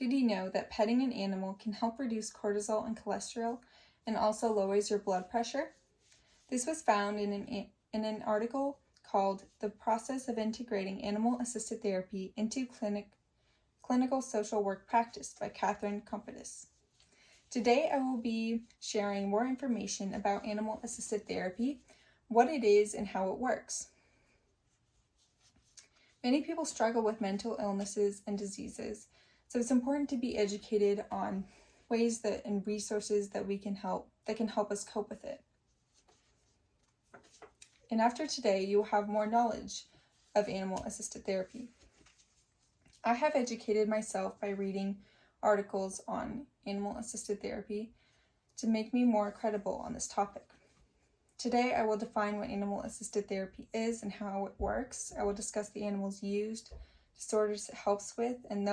Did you know that petting an animal can help reduce cortisol and cholesterol and also lowers your blood pressure? This was found in an article called The Process of Integrating Animal-Assisted Therapy into Clinical Social Work Practice by Catherine Kompotis. Today I will be sharing more information about animal-assisted therapy, what it is, and how it works. Many people struggle with mental illnesses and diseases, so it's important to be educated on ways and resources that can help us cope with it. And after today, you will have more knowledge of animal-assisted therapy. I have educated myself by reading articles on animal-assisted therapy to make me more credible on this topic. Today, I will define what animal-assisted therapy is and how it works. I will discuss the animals used, disorders it helps with, and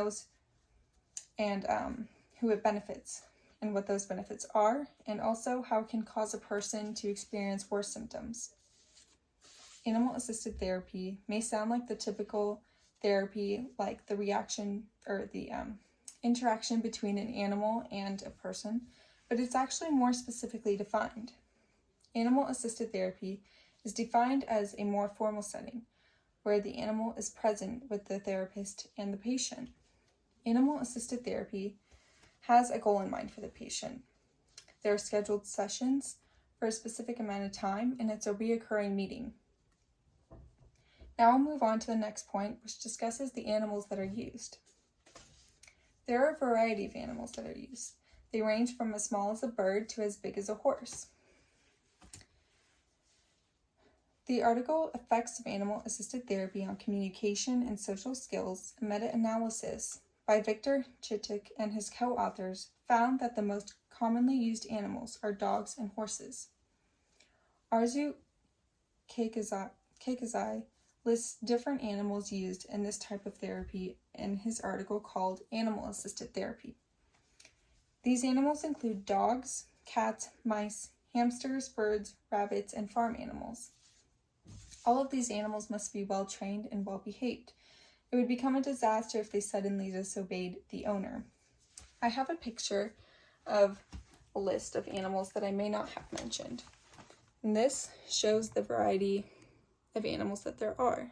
who it benefits, and what those benefits are, and also how it can cause a person to experience worse symptoms. Animal-assisted therapy may sound like the typical therapy, like the reaction or the interaction between an animal and a person, but it's actually more specifically defined. Animal-assisted therapy is defined as a more formal setting, where the animal is present with the therapist and the patient. Animal-assisted therapy has a goal in mind for the patient. There are scheduled sessions for a specific amount of time, and it's a reoccurring meeting. Now I'll move on to the next point, which discusses the animals that are used. There are a variety of animals that are used. They range from as small as a bird to as big as a horse. The article Effects of Animal-Assisted Therapy on Communication and Social Skills, a meta-analysis by Victor Chittick and his co-authors, found that the most commonly used animals are dogs and horses. Arzu Kekazai lists different animals used in this type of therapy in his article called Animal-Assisted Therapy. These animals include dogs, cats, mice, hamsters, birds, rabbits, and farm animals. All of these animals must be well trained and well behaved. It would become a disaster if they suddenly disobeyed the owner. I have a picture of a list of animals that I may not have mentioned. And this shows the variety of animals that there are.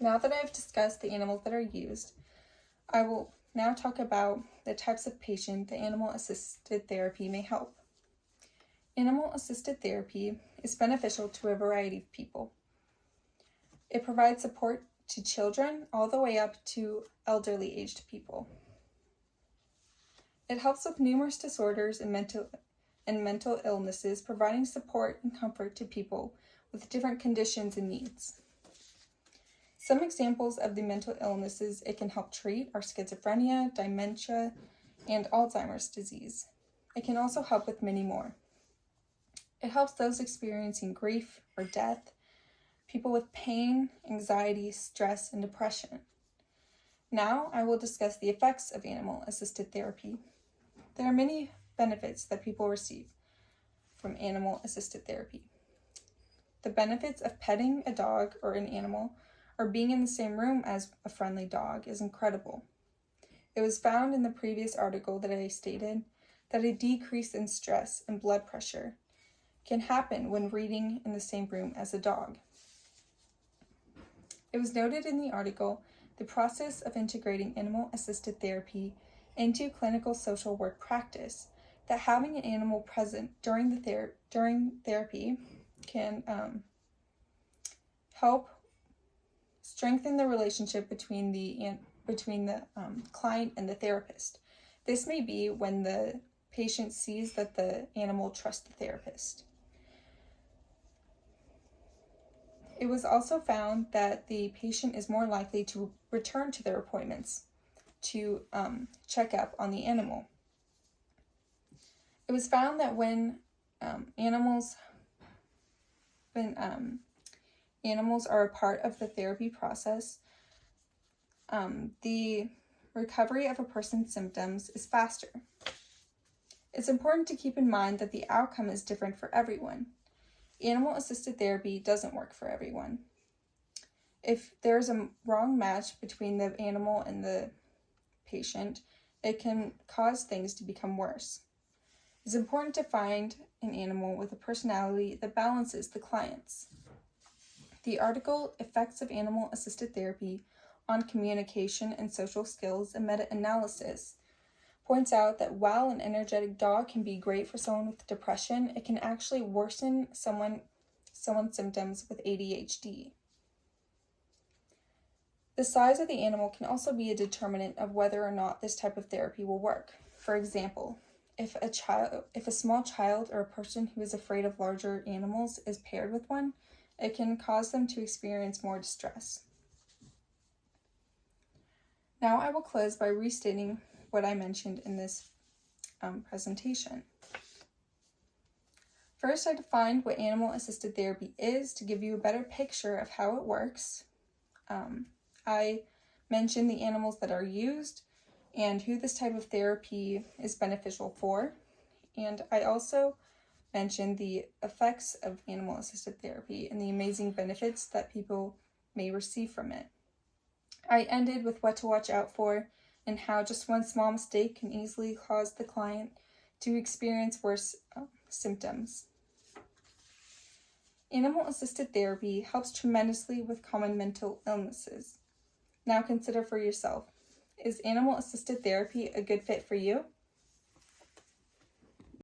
Now that I've discussed the animals that are used, I will now talk about the types of patient the animal-assisted therapy may help. Animal-assisted therapy is beneficial to a variety of people. It provides support to children all the way up to elderly aged people. It helps with numerous disorders and mental illnesses, providing support and comfort to people with different conditions and needs. Some examples of the mental illnesses it can help treat are schizophrenia, dementia, and Alzheimer's disease. It can also help with many more. It helps those experiencing grief or death, people with pain, anxiety, stress, and depression. Now I will discuss the effects of animal-assisted therapy. There are many benefits that people receive from animal-assisted therapy. The benefits of petting a dog or an animal or being in the same room as a friendly dog is incredible. It was found in the previous article that I stated that a decrease in stress and blood pressure can happen when reading in the same room as a dog. It was noted in the article, The Process of Integrating Animal-Assisted Therapy into Clinical Social Work Practice, that having an animal present during therapy can help strengthen the relationship between the client and the therapist. This may be when the patient sees that the animal trusts the therapist. It was also found that the patient is more likely to return to their appointments to check up on the animal. It was found that when animals are a part of the therapy process, the recovery of a person's symptoms is faster. It's important to keep in mind that the outcome is different for everyone. Animal-assisted therapy doesn't work for everyone. If there's a wrong match between the animal and the patient, it can cause things to become worse. It's important to find an animal with a personality that balances the client's. The article, Effects of Animal-Assisted Therapy on Communication and Social Skills, a Meta-Analysis, points out that while an energetic dog can be great for someone with depression, it can actually worsen someone's symptoms with ADHD. The size of the animal can also be a determinant of whether or not this type of therapy will work. For example, if a small child or a person who is afraid of larger animals is paired with one, it can cause them to experience more distress. Now I will close by restating what I mentioned in this presentation. First, I defined what animal-assisted therapy is to give you a better picture of how it works. I mentioned the animals that are used and who this type of therapy is beneficial for. And I also mentioned the effects of animal-assisted therapy and the amazing benefits that people may receive from it. I ended with what to watch out for and how just one small mistake can easily cause the client to experience worse symptoms. Animal-assisted therapy helps tremendously with common mental illnesses. Now consider for yourself, is animal-assisted therapy a good fit for you?